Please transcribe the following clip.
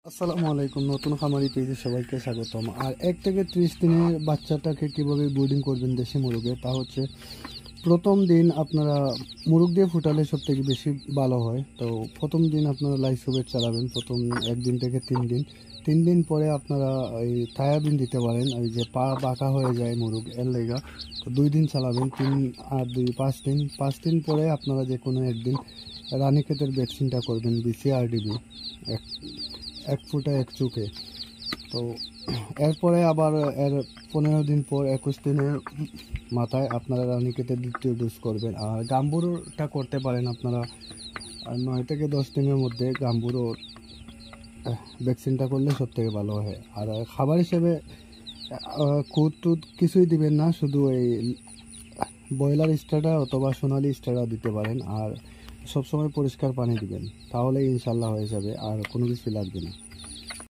আসসালামু আলাইকুম। নতুন খামারি পেজে সবাইকে স্বাগতম। আর 1 থেকে 30 দিনের বাচ্চাটাকে কিভাবে ব্রিডিং করবেন দেশি মুরগে, তা হচ্ছে প্রথম দিন আপনারা মুরগ দিয়ে ফুটালে সব থেকে বেশি ভালো হয়। তো প্রথম দিন আপনারা লাইসোবেট চালাবেন, প্রথম 1 দিন থেকে 3 দিন। 3 দিন পরে আপনারা এই থায়াবিন দিতে পারেন, ওই যে পা বাঁকা হয়ে যায় মুরগ এর লেগা। তো 2 দিন চালাবেন, 3 আর 2 5 দিন। 5 দিন পরে আপনারা যে কোনো একদিন রানীক্ষেতের ভ্যাকসিনটা করবেন, BCRDB, 1 ফুটা 1 চুকে। তো এরপরে আবার এর 15 দিন পর 21 দিনের মাথায় আপনারা রানীক্ষেতের দ্বিতীয় ডোজ করবেন। আর গাম্বুরোটা করতে পারেন আপনারা 9 থেকে 10 দিনের মধ্যে। গাম্বুরো ভ্যাকসিনটা করলে সব থেকে ভালো হয়। আর খাবার হিসেবে খুদ টুদ কিছুই দিবেন না, শুধু এই ব্রয়লার স্টার্টার অথবা সোনালি স্টার্টার দিতে পারেন। আর সবসময় পরিষ্কার পানি দিবেন, তাহলে ইনশাল্লাহ হয়ে যাবে, আর কোনো কিছু লাগবে না।